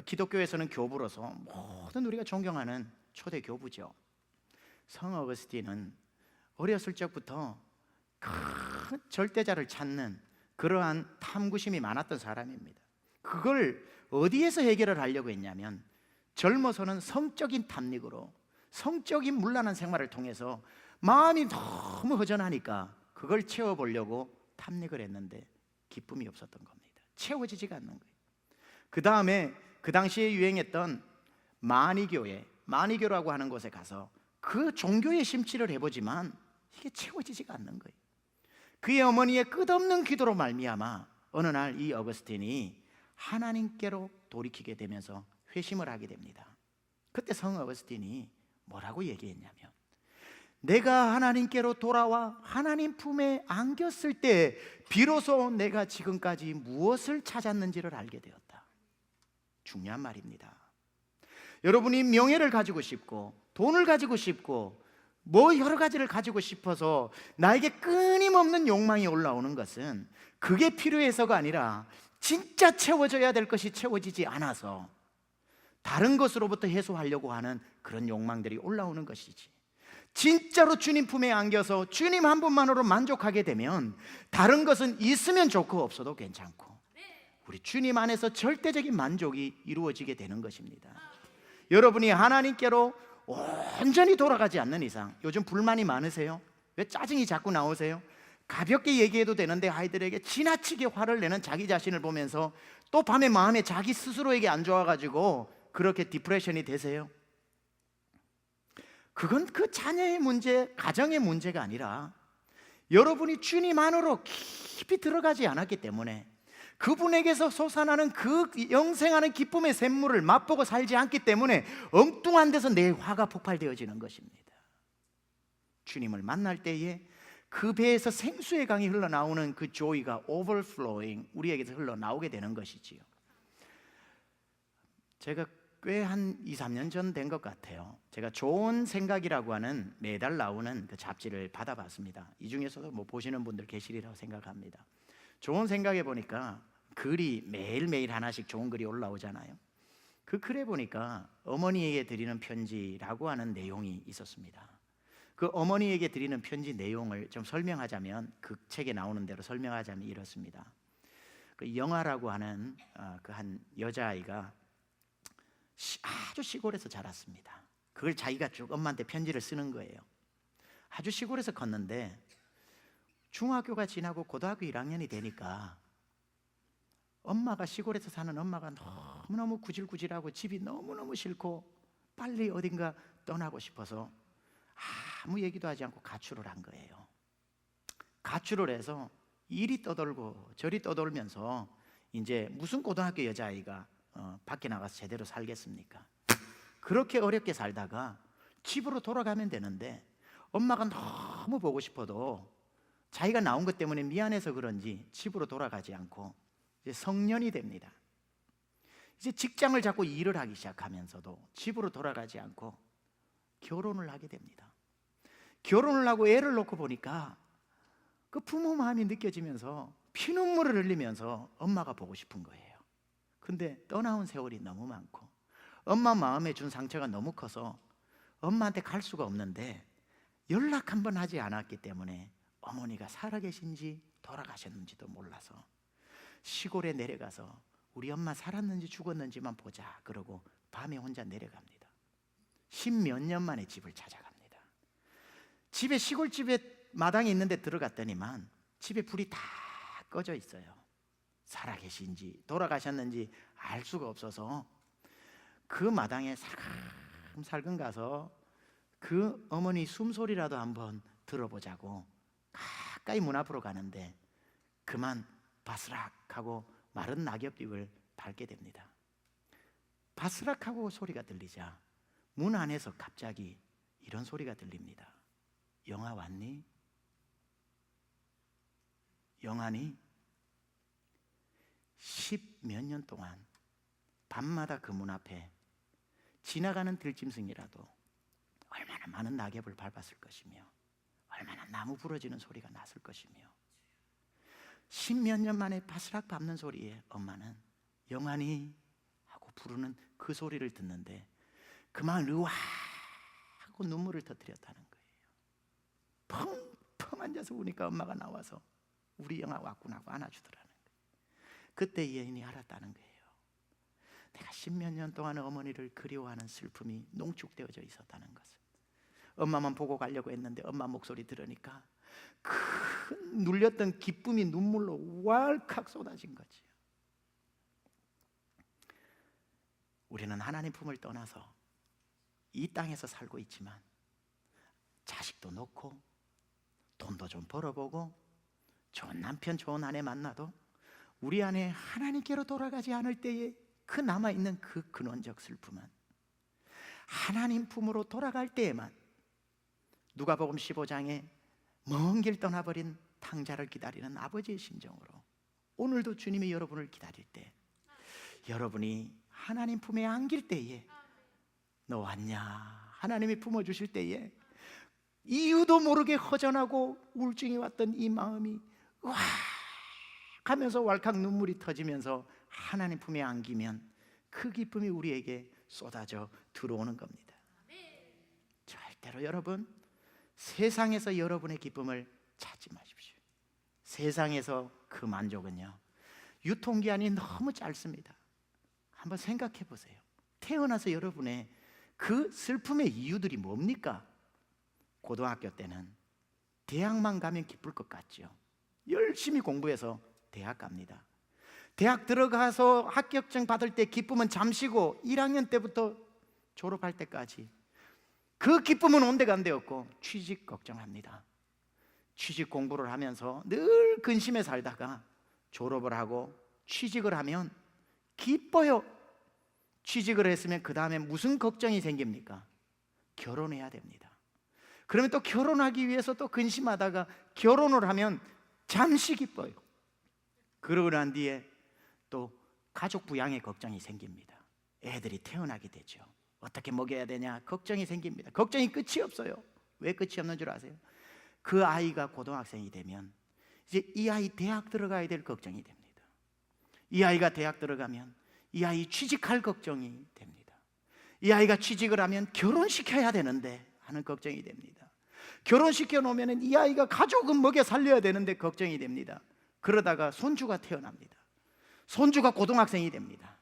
기독교에서는 교부로서 모든 우리가 존경하는 초대 교부죠. 성 어거스틴은 어렸을 적부터 큰 절대자를 찾는 그러한 탐구심이 많았던 사람입니다. 그걸 어디에서 해결을 하려고 했냐면 젊어서는 성적인 탐닉으로, 성적인 문란한 생활을 통해서 마음이 너무 허전하니까 그걸 채워보려고 탐닉을 했는데 기쁨이 없었던 겁니다. 채워지지가 않는 거예요. 그 다음에 그 당시에 유행했던 마니교라고 하는 곳에 가서 그 종교의 심취를 해보지만 이게 채워지지가 않는 거예요. 그의 어머니의 끝없는 기도로 말미암아 어느 날 이 어거스틴이 하나님께로 돌이키게 되면서 회심을 하게 됩니다. 그때 성 어거스틴이 뭐라고 얘기했냐면, 내가 하나님께로 돌아와 하나님 품에 안겼을 때 비로소 내가 지금까지 무엇을 찾았는지를 알게 되었다. 중요한 말입니다. 여러분이 명예를 가지고 싶고 돈을 가지고 싶고 뭐 여러 가지를 가지고 싶어서 나에게 끊임없는 욕망이 올라오는 것은 그게 필요해서가 아니라 진짜 채워져야 될 것이 채워지지 않아서 다른 것으로부터 해소하려고 하는 그런 욕망들이 올라오는 것이지, 진짜로 주님 품에 안겨서 주님 한 분만으로 만족하게 되면 다른 것은 있으면 좋고 없어도 괜찮고 우리 주님 안에서 절대적인 만족이 이루어지게 되는 것입니다. 여러분이 하나님께로 온전히 돌아가지 않는 이상, 요즘 불만이 많으세요? 왜 짜증이 자꾸 나오세요? 가볍게 얘기해도 되는데 아이들에게 지나치게 화를 내는 자기 자신을 보면서 또 밤에 마음에 자기 스스로에게 안 좋아가지고 그렇게 디프레션이 되세요? 그건 그 자녀의 문제, 가정의 문제가 아니라 여러분이 주님 안으로 깊이 들어가지 않았기 때문에 그분에게서 솟아나는 그 영생하는 기쁨의 샘물을 맛보고 살지 않기 때문에 엉뚱한 데서 내 화가 폭발되어지는 것입니다. 주님을 만날 때에 그 배에서 생수의 강이 흘러나오는 그 joy가 overflowing 우리에게서 흘러나오게 되는 것이지요. 제가 꽤 한 2, 3년 전 된 것 같아요. 제가 좋은 생각이라고 하는 매달 나오는 그 잡지를 받아봤습니다. 이 중에서도 뭐 보시는 분들 계시리라고 생각합니다. 좋은 생각에 보니까 글이 매일매일 하나씩 좋은 글이 올라오잖아요. 그 글에 보니까 어머니에게 드리는 편지라고 하는 내용이 있었습니다. 그 어머니에게 드리는 편지 내용을 좀 설명하자면, 그 책에 나오는 대로 설명하자면 이렇습니다. 그 영아라고 하는 그 한 여자아이가 아주 시골에서 자랐습니다. 그걸 자기가 쭉 엄마한테 편지를 쓰는 거예요. 아주 시골에서 컸는데 중학교가 지나고 고등학교 1학년이 되니까 엄마가, 시골에서 사는 엄마가 너무너무 구질구질하고 집이 너무너무 싫고 빨리 어딘가 떠나고 싶어서 아무 얘기도 하지 않고 가출을 한 거예요. 가출을 해서 이리 떠돌고 저리 떠돌면서 이제 무슨 고등학교 여자아이가 밖에 나가서 제대로 살겠습니까? 그렇게 어렵게 살다가 집으로 돌아가면 되는데 엄마가 너무 보고 싶어도 자기가 나온 것 때문에 미안해서 그런지 집으로 돌아가지 않고 이제 성년이 됩니다. 이제 직장을 잡고 일을 하기 시작하면서도 집으로 돌아가지 않고 결혼을 하게 됩니다. 결혼을 하고 애를 놓고 보니까 그 부모 마음이 느껴지면서 피눈물을 흘리면서 엄마가 보고 싶은 거예요. 근데 떠나온 세월이 너무 많고 엄마 마음에 준 상처가 너무 커서 엄마한테 갈 수가 없는데 연락 한번 하지 않았기 때문에 어머니가 살아계신지 돌아가셨는지도 몰라서 시골에 내려가서 우리 엄마 살았는지 죽었는지만 보자 그러고 밤에 혼자 내려갑니다. 10몇 년 만에 집을 찾아갑니다. 집에, 시골집에 마당이 있는데 들어갔더니만 집에 불이 다 꺼져 있어요. 살아계신지 돌아가셨는지 알 수가 없어서 그 마당에 살금살금 가서 그 어머니 숨소리라도 한번 들어보자고 가까이 문 앞으로 가는데 그만 바스락하고 마른 낙엽잎을 밟게 됩니다. 바스락하고 소리가 들리자 문 안에서 갑자기 이런 소리가 들립니다. 영아 왔니? 영아니? 10몇 년 동안 밤마다 그 문 앞에 지나가는 들짐승이라도 얼마나 많은 낙엽을 밟았을 것이며 얼마나 나무 부러지는 소리가 났을 것이며 10몇 년 만에 바스락 밟는 소리에 엄마는 영환이 하고 부르는 그 소리를 듣는데 그만 으와하고 눈물을 터뜨렸다는 거예요. 펑펑 앉아서 우니까 엄마가 나와서 우리 영아 왔구나 하고 안아주더라는 거예요. 그때 이 여인이 알았다는 거예요. 내가 10몇 년 동안 어머니를 그리워하는 슬픔이 농축되어져 있었다는 것을. 엄마만 보고 가려고 했는데 엄마 목소리 들으니까 큰 눌렸던 기쁨이 눈물로 왈칵 쏟아진 거지. 우리는 하나님 품을 떠나서 이 땅에서 살고 있지만 자식도 놓고 돈도 좀 벌어보고 좋은 남편 좋은 아내 만나도 우리 안에 하나님께로 돌아가지 않을 때에 그 남아있는 그 근원적 슬픔은 하나님 품으로 돌아갈 때에만, 누가복음 15장에 먼 길 떠나버린 탕자를 기다리는 아버지의 심정으로 오늘도 주님이 여러분을 기다릴 때, 여러분이 하나님 품에 안길 때에, 너 왔냐? 하나님이 품어주실 때에 이유도 모르게 허전하고 우울증이 왔던 이 마음이 와 하면서 왈칵 눈물이 터지면서 하나님 품에 안기면 그 기쁨이 우리에게 쏟아져 들어오는 겁니다. 절대로 여러분 세상에서 여러분의 기쁨을 찾지 마십시오. 세상에서 그 만족은요 유통기한이 너무 짧습니다. 한번 생각해 보세요. 태어나서 여러분의 그 슬픔의 이유들이 뭡니까? 고등학교 때는 대학만 가면 기쁠 것 같죠. 열심히 공부해서 대학 갑니다. 대학 들어가서 합격증 받을 때 기쁨은 잠시고 1학년 때부터 졸업할 때까지 그 기쁨은 온데간데없고 취직 걱정합니다. 취직 공부를 하면서 늘 근심에 살다가 졸업을 하고 취직을 하면 기뻐요. 취직을 했으면 그 다음에 무슨 걱정이 생깁니까? 결혼해야 됩니다. 그러면 또 결혼하기 위해서 또 근심하다가 결혼을 하면 잠시 기뻐요. 그러고 난 뒤에 또 가족 부양의 걱정이 생깁니다. 애들이 태어나게 되죠. 어떻게 먹여야 되냐 걱정이 생깁니다. 걱정이 끝이 없어요. 왜 끝이 없는 줄 아세요? 그 아이가 고등학생이 되면 이제 이 아이 대학 들어가야 될 걱정이 됩니다. 이 아이가 대학 들어가면 이 아이 취직할 걱정이 됩니다. 이 아이가 취직을 하면 결혼시켜야 되는데 하는 걱정이 됩니다. 결혼시켜 놓으면 이 아이가 가족은 먹여 살려야 되는데 걱정이 됩니다. 그러다가 손주가 태어납니다. 손주가 고등학생이 됩니다.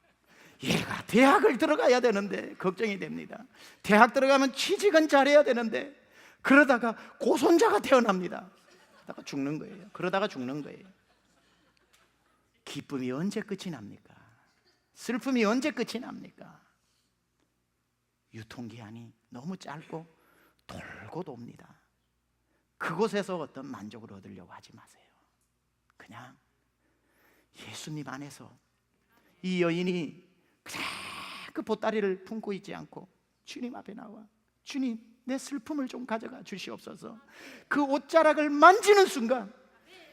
얘가 대학을 들어가야 되는데 걱정이 됩니다. 대학 들어가면 취직은 잘해야 되는데 그러다가 고손자가 태어납니다. 그러다가 죽는 거예요. 그러다가 죽는 거예요. 기쁨이 언제 끝이 납니까? 슬픔이 언제 끝이 납니까? 유통기한이 너무 짧고 돌고 돕니다. 그곳에서 어떤 만족을 얻으려고 하지 마세요. 그냥 예수님 안에서 이 여인이 그냥 그 보따리를 품고 있지 않고 주님 앞에 나와 주님 내 슬픔을 좀 가져가 주시옵소서. 그 옷자락을 만지는 순간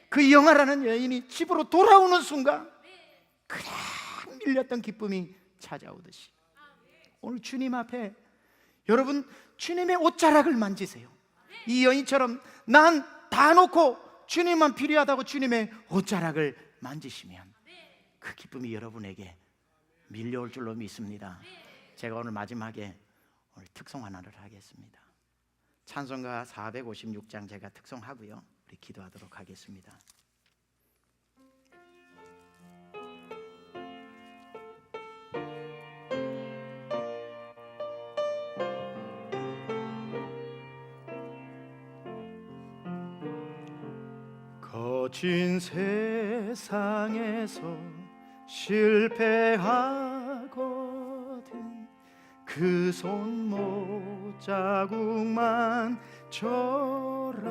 그 영화라는 여인이 집으로 돌아오는 순간 그냥 밀렸던 기쁨이 찾아오듯이 오늘 주님 앞에 여러분 주님의 옷자락을 만지세요. 이 여인처럼 난 다 놓고 주님만 필요하다고 주님의 옷자락을 만지시면 그 기쁨이 여러분에게 밀려올 줄로 믿습니다. 제가 오늘 마지막에 오늘 특송 하나를 하겠습니다. 찬송가 456장 제가 특송하고요 우리 기도하도록 하겠습니다. 거친 세상에서 실패하거든 그 손목 자국만 줘라.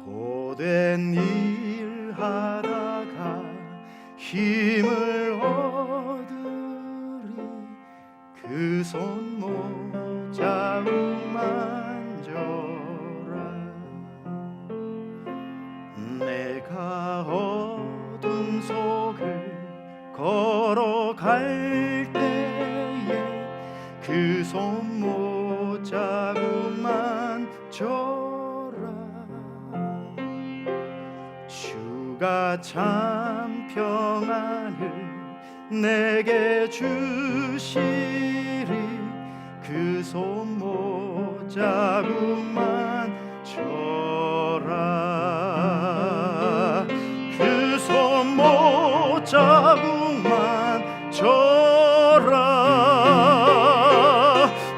고된 일 하다가 힘을 얻으리 그 손목 자국만 줘라. 내가 어둠 속을 걸어갈 때에 그 손목 자국만 줘라. 주가 참 평안을 내게 주시리 그 손목 자국만 줘라. 그 손목 자국만 줘라.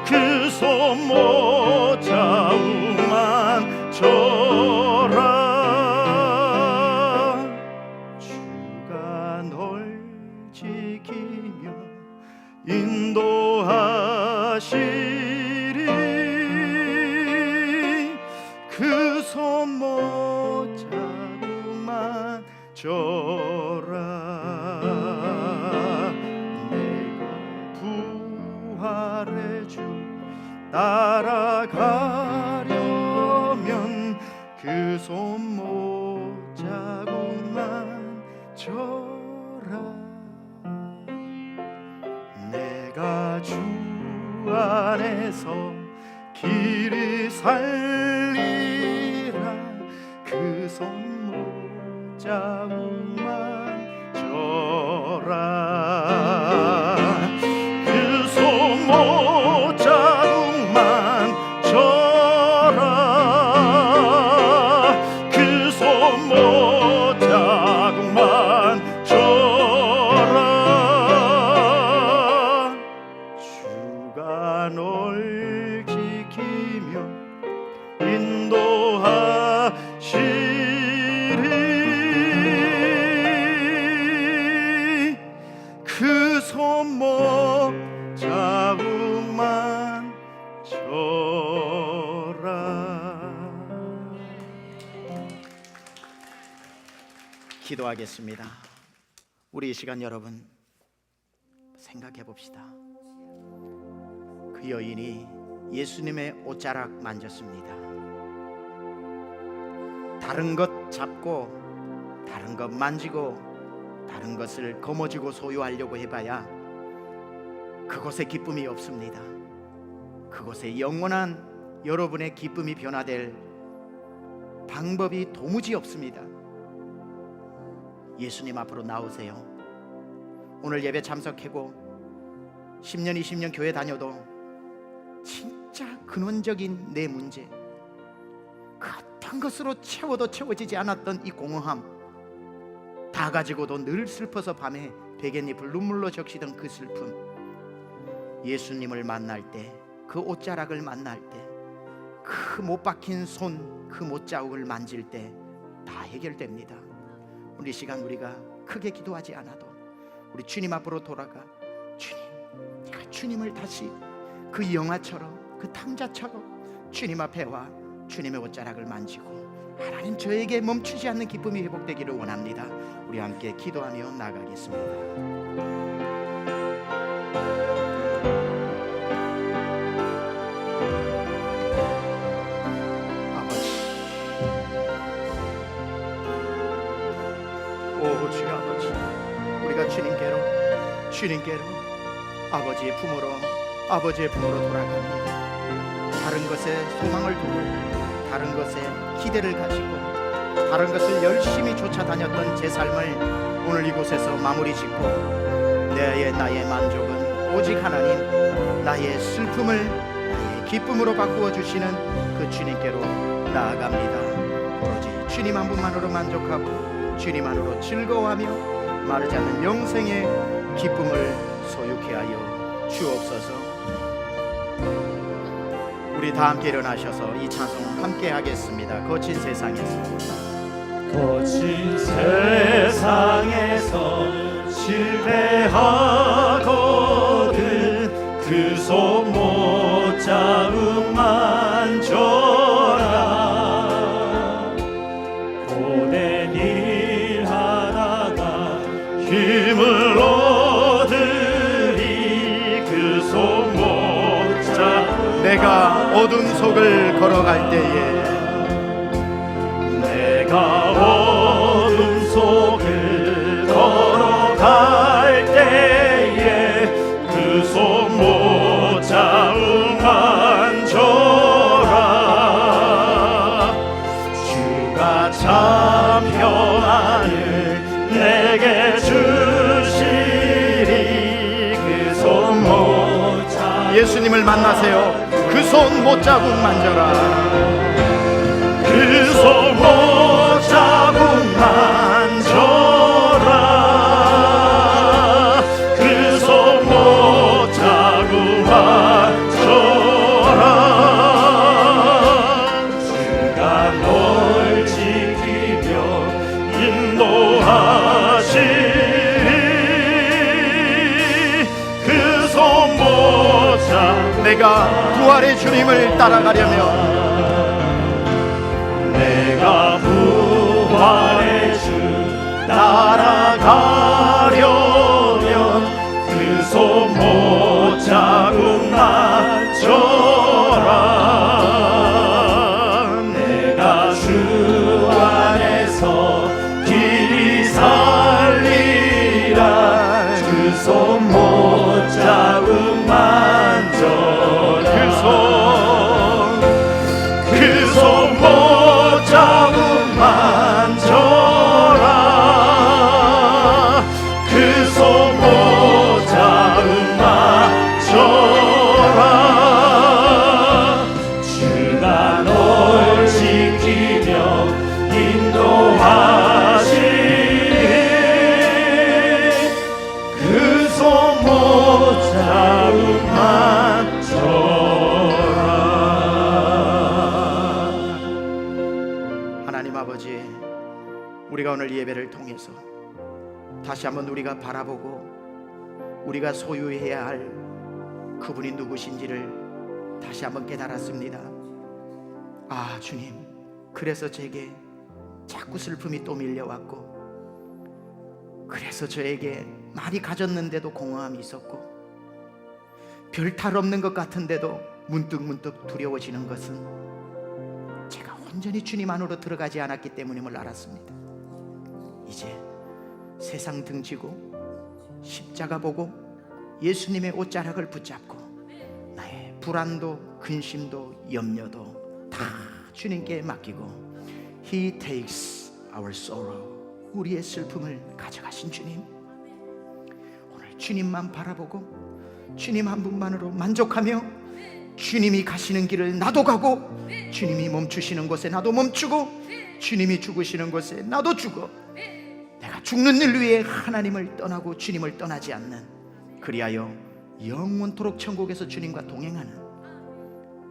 그 손목 자국만 줘라. 주가 널 지키며 인도하시리 그 손목 자국만 줘라. 내가 부활의 주 따라가려면 그 손목 자국만 줘라. 내가 주 안에서 길이 살리라. 그 손 못자국만 줘라. 그 손 못자국만 줘라. 그 손 못자국만 줘라. 주가 널 지키며 인도하시리. 그 손목 자국만 줘라. 기도하겠습니다. 우리 이 시간 여러분 생각해 봅시다. 그 여인이 예수님의 옷자락 만졌습니다. 다른 것 잡고 다른 것 만지고 다른 것을 거머쥐고 소유하려고 해봐야 그곳에 기쁨이 없습니다. 그곳에 영원한 여러분의 기쁨이 변화될 방법이 도무지 없습니다. 예수님 앞으로 나오세요. 오늘 예배 참석하고 10년 20년 교회 다녀도 진짜 근원적인 내 문제, 그 어떤 것으로 채워도 채워지지 않았던 이 공허함 다 가지고도 늘 슬퍼서 밤에 베갯잎을 눈물로 적시던 그 슬픔, 예수님을 만날 때, 그 옷자락을 만날 때, 그 못 박힌 손, 그 못자국을 만질 때 다 해결됩니다. 우리 시간 우리가 크게 기도하지 않아도 우리 주님 앞으로 돌아가, 주님, 내가 주님을 다시 그 영화처럼, 그 탕자처럼 주님 앞에 와 주님의 옷자락을 만지고 하나님 저에게 멈추지 않는 기쁨이 회복되기를 원합니다. 우리 함께 기도하며 나가겠습니다. 오 주여 아버지, 우리가 주님께로 아버지의 품으로 돌아갑니다. 다른 것에 소망을 두고 다른 것에 기대를 가지고 다른 것을 열심히 쫓아다녔던 제 삶을 오늘 이곳에서 마무리 짓고 나의 만족은 오직 하나님, 나의 슬픔을 나의 기쁨으로 바꾸어 주시는 그 주님께로 나아갑니다. 오로지 주님 한 분만으로 만족하고 주님 안으로 즐거워하며 마르지 않는 영생의 기쁨을 소유케 하여 주옵소서. 우리 다 함께 일어나셔서 이 찬송 함께 하겠습니다. 거친 세상에서 실패하거든 그 손 못자국만 줘라. 고된 일 하다가 힘을 얻으리. 그 손 못자국 내가 어둠 속을 걸어갈 때에 내가 어둠 속을 걸어갈 때에 그 손 못자국만 줘라. 주가 참 평안을 내게 주시리. 그 손 못자국 예수님을 만나세요. 그 손 못자국 만져라. 그 손 못자국 만져라. 그 손 못자국 만져라. 주가 널 지키며 인도하시리. 그 손 못자국 내가 부활의 주님을 따라가려면 내가 부활의 주 따라가려면 그 손 못자국만 줘라. 내가 주 안에서 길이 살리라. 그 손 못자국만 줘라. 그 손 자국만 줘라. 하나님 아버지, 우리가 오늘 예배를 통해서 다시 한번 우리가 바라보고 우리가 소유해야 할 그분이 누구신지를 다시 한번 깨달았습니다. 아 주님, 그래서 제게 자꾸 슬픔이 또 밀려왔고, 그래서 저에게 많이 가졌는데도 공허함이 있었고, 별 탈 없는 것 같은데도 문득문득 두려워지는 것은 제가 온전히 주님 안으로 들어가지 않았기 때문임을 알았습니다. 이제 세상 등지고 십자가 보고 예수님의 옷자락을 붙잡고 나의 불안도 근심도 염려도 다 주님께 맡기고, He takes our sorrow, 우리의 슬픔을 가져가신 주님, 오늘 주님만 바라보고 주님 한 분만으로 만족하며 주님이 가시는 길을 나도 가고, 주님이 멈추시는 곳에 나도 멈추고, 주님이 죽으시는 곳에 나도 죽어 내가 죽는 일 위해 하나님을 떠나고 주님을 떠나지 않는, 그리하여 영원토록 천국에서 주님과 동행하는,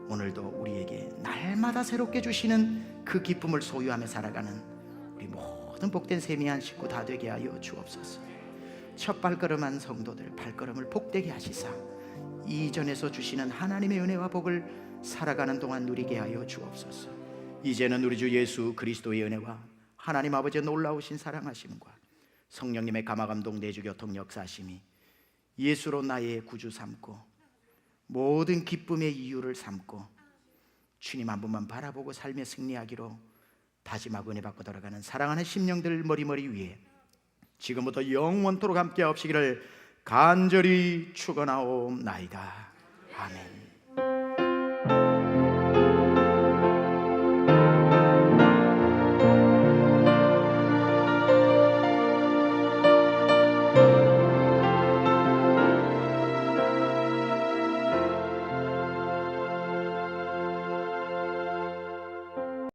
오늘도 우리에게 날마다 새롭게 주시는 그 기쁨을 소유하며 살아가는 우리 모든 복된 세미한 식구 다 되게 하여 주옵소서. 첫 발걸음한 성도들 발걸음을 복되게 하시사 이전에서 주시는 하나님의 은혜와 복을 살아가는 동안 누리게 하여 주옵소서. 이제는 우리 주 예수 그리스도의 은혜와 하나님 아버지의 놀라우신 사랑하심과 성령님의 감화감동 내주 교통 역사하심이 예수로 나의 구주 삼고 모든 기쁨의 이유를 삼고 주님 한 분만 바라보고 삶에 승리하기로 다짐하고 은혜 받고 돌아가는 사랑하는 심령들 머리머리 위에 지금부터 영원토록 함께 하옵시기를 간절히 축원하옵나이다. 아멘.